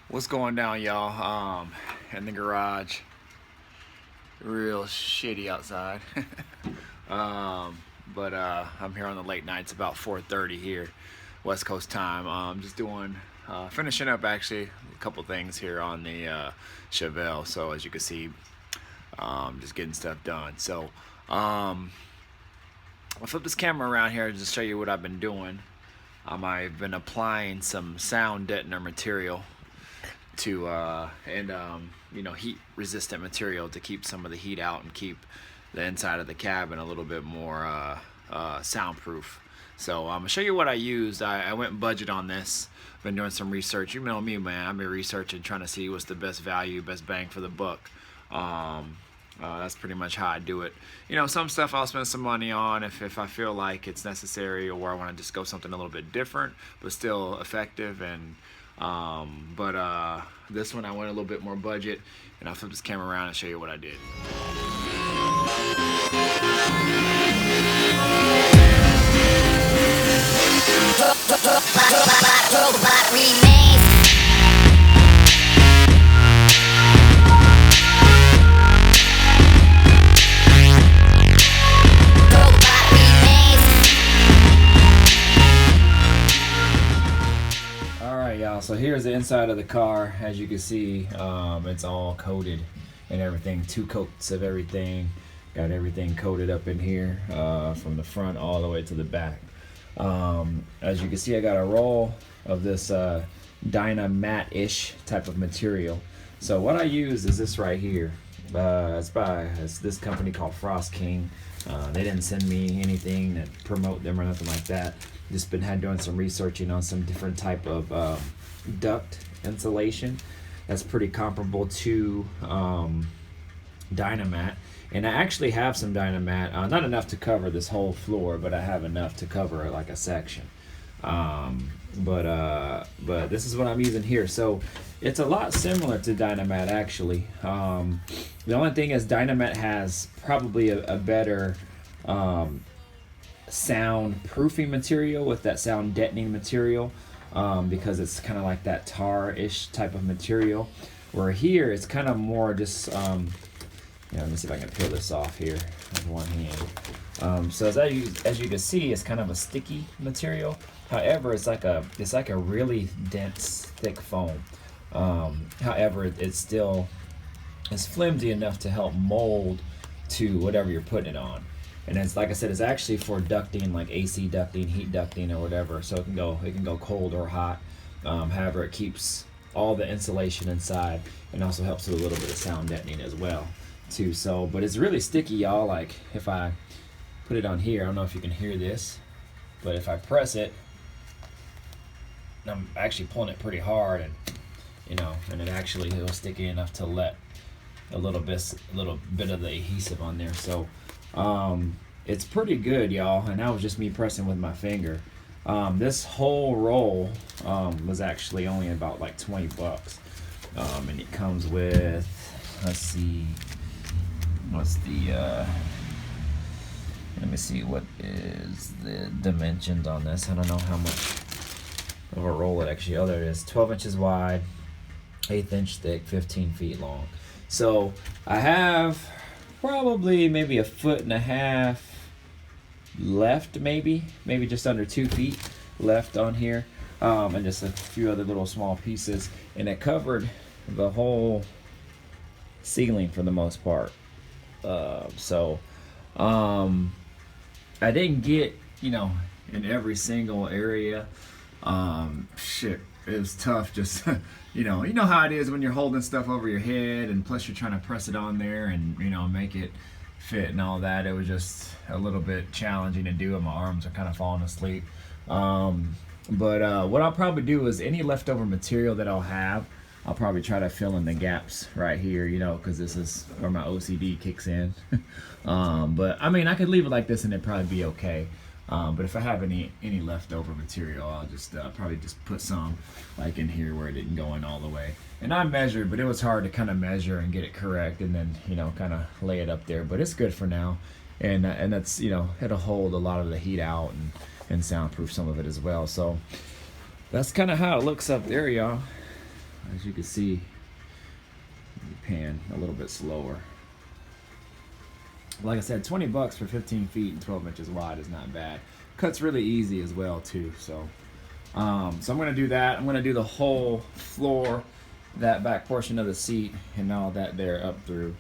What's going down, y'all? In the garage. Real shitty outside. But I'm here on the late nights, about 4:30 here, West Coast time. Just doing, finishing up actually a couple things here on the Chevelle. So as you can see, just getting stuff done. So I'll flip this camera around here just to show you what I've been doing. I've been applying some sound deadener material to heat resistant material to keep some of the heat out and keep the inside of the cabin a little bit more soundproof. So I'm gonna show you what I used. I went budget on this. Been doing some research. You know me, man. I've been researching, trying to see what's the best value, best bang for the buck. That's pretty much how I do it. You know, some stuff I'll spend some money on if I feel like it's necessary, or I want to just go something a little bit different but still effective. And this one I went a little bit more budget, and I'll flip this camera around and show you what I did. So here's the inside of the car. As you can see, it's all coated and everything. 2 coats of everything. Got everything coated up in here, from the front all the way to the back. As you can see, I got a roll of this Dynamat-ish type of material. So what I use is this right here. It's this company called Frost King. They didn't send me anything to promote them or nothing like that. Just been doing some researching on some different type of duct insulation that's pretty comparable to Dynamat. And I actually have some Dynamat, not enough to cover this whole floor, but I have enough to cover like a section. But this is what I'm using here. So it's a lot similar to Dynamat actually. The only thing is Dynamat has probably a better sound proofing material with that sound deadening material, because it's kind of like that tar-ish type of material, where here it's kind of more just let me see if I can peel this off here with one hand. So as you can see, it's kind of a sticky material. However, it's like a really dense, thick foam. However, it's flimsy enough to help mold to whatever you're putting it on. And it's, like I said, it's actually for ducting, like AC ducting, heat ducting, or whatever. So it can go cold or hot. However, it keeps all the insulation inside, and also helps with a little bit of sound deadening as well, too. So, but it's really sticky, y'all. Like if I put it on here, I don't know if you can hear this, but if I press it, I'm actually pulling it pretty hard, and and it was sticky enough to let a little bit of the adhesive on there. So it's pretty good, y'all, and that was just me pressing with my finger. This whole roll was actually only about like 20 bucks, and it comes with, let's see, what's the let me see, what is the dimensions on this. I don't know how much of a roll it actually, there it is, 12 inches wide, 1/8 inch thick, 15 feet long. So I have probably maybe 1.5 feet left, maybe just under 2 feet left on here, and just a few other little small pieces, and it covered the whole ceiling for the most part. I didn't get in every single area. Shit, it was tough. Just you know how it is when you're holding stuff over your head, and plus you're trying to press it on there and make it fit and all that. It was just a little bit challenging to do, and my arms are kind of falling asleep. But what I'll probably do is any leftover material that I'll have, I'll probably try to fill in the gaps right here, because this is where my OCD kicks in. But I mean, I could leave it like this and it'd probably be okay. But if I have any leftover material, I'll just probably just put some like in here where it didn't go in all the way. And I measured, but it was hard to kind of measure and get it correct, and then kind of lay it up there. But it's good for now, and that's it'll hold a lot of the heat out and soundproof some of it as well. So that's kind of how it looks up there, y'all. as you can see, pan a little bit slower. Like I said, 20 bucks for 15 feet and 12 inches wide is not bad. Cuts really easy as well too. So so I'm gonna do that. I'm gonna do the whole floor, that back portion of the seat, and all that there up through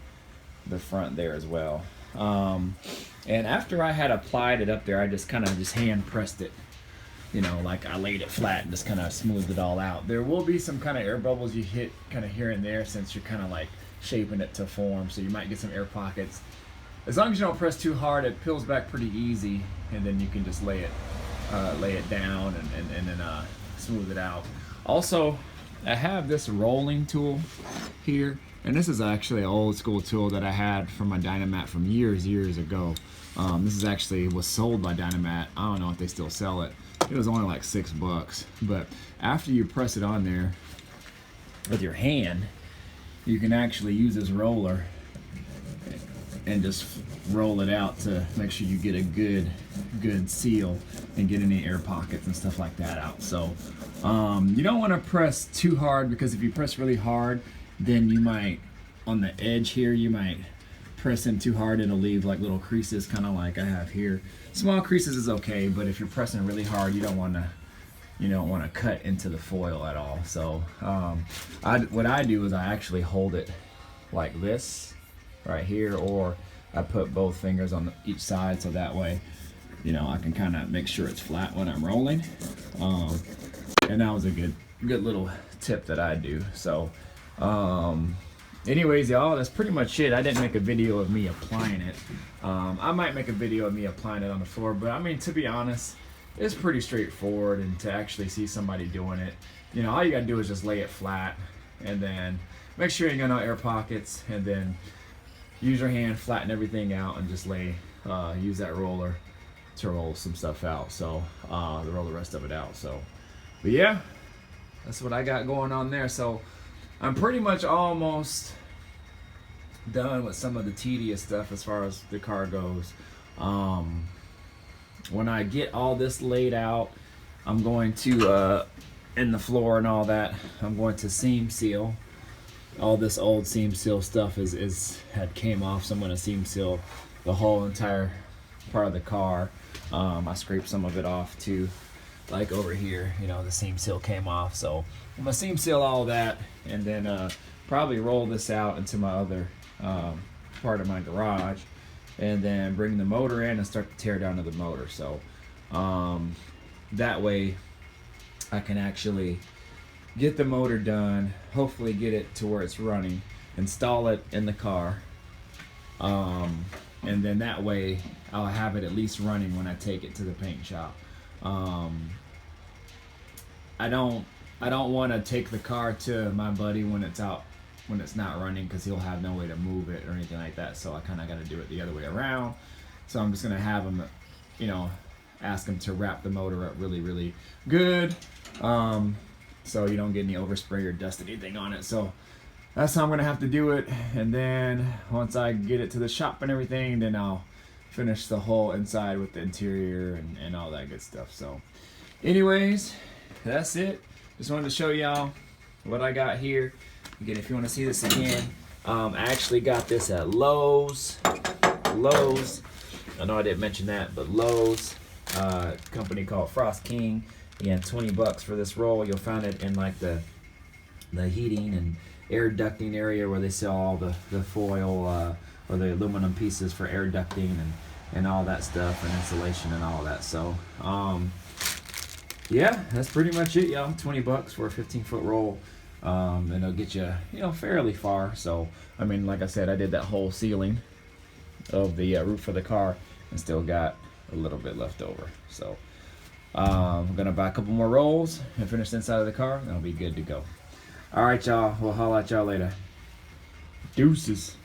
the front there as well. And after I had applied it up there, I just kind of just hand pressed it, you know, like I laid it flat and just kind of smoothed it all out. There will be some kind of air bubbles you hit kind of here and there, since you're kind of like shaping it to form, so you might get some air pockets. As long as you don't press too hard, it peels back pretty easy, and then you can just lay it down and then smooth it out. Also, I have this rolling tool here, and this is actually an old school tool that I had from my Dynamat from years ago. This is actually was sold by Dynamat. I don't know if they still sell it. It was only like $6, but after you press it on there with your hand, you can actually use this roller and just roll it out to make sure you get a good seal and get any air pockets and stuff like that out. So you don't want to press too hard, because if you press really hard, then you might, on the edge here, you might press in too hard, it'll leave like little creases, kind of like I have here. Small creases is okay, but if you're pressing really hard, you don't want to cut into the foil at all. So what I do is I actually hold it like this right here, or I put both fingers on each side, so that way, you know, I can kind of make sure it's flat when I'm rolling. And that was a good little tip that I do. So anyways, y'all, that's pretty much it. I didn't make a video of me applying it. I might make a video of me applying it on the floor, but I mean, to be honest, it's pretty straightforward. And to actually see somebody doing it, you know, all you gotta do is just lay it flat, and then make sure you got no air pockets, and then use your hand, flatten everything out, and just use that roller to roll some stuff out. So roll the rest of it out. So, but yeah, that's what I got going on there. So I'm pretty much almost done with some of the tedious stuff as far as the car goes. When I get all this laid out, I'm going to in the floor and all that, I'm going to seam seal. All this old seam seal stuff had came off, so I'm going to seam seal the whole entire part of the car. I scraped some of it off too, like over here, you know, the seam seal came off. So I'm going to seam seal all of that, and then probably roll this out into my other part of my garage, and then bring the motor in and start to tear down to the motor. So that way I can actually get the motor done, hopefully get it to where it's running, install it in the car, and then that way I'll have it at least running when I take it to the paint shop. I don't want to take the car to my buddy when it's not running, because he'll have no way to move it or anything like that. So I kind of got to do it the other way around. So I'm just gonna have him, you know, ask him to wrap the motor up really good, so you don't get any overspray or dust anything on it. So that's how I'm gonna have to do it. And then once I get it to the shop and everything, then I'll finish the whole inside with the interior and all that good stuff. So anyways, that's it. Just wanted to show y'all what I got here. Again, if you want to see this again, I actually got this at Lowe's. I know I didn't mention that, but Lowe's, company called Frost King. Again, 20 bucks for this roll. You'll find it in like the heating and air ducting area, where they sell all the foil or the aluminum pieces for air ducting and all that stuff, and insulation and all that. So yeah, that's pretty much it, y'all. 20 bucks for a 15-foot roll. And it'll get you, you know, fairly far. So I mean, like I said, I did that whole ceiling of the roof of the car and still got a little bit left over. So I'm gonna buy a couple more rolls and finish the inside of the car, and I'll be good to go. All right, y'all, we'll holler at y'all later. Deuces.